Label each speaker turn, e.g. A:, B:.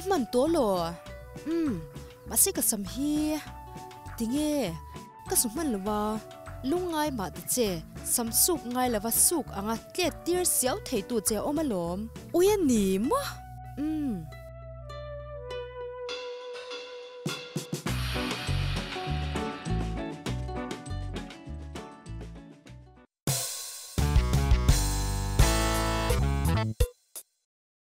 A: man to lo ma se ka sam hi tinge ka su man lawa lungai ma ti che samsuk ngai lawa suk anga tlet tir siau thei tu che omalom uya ni mo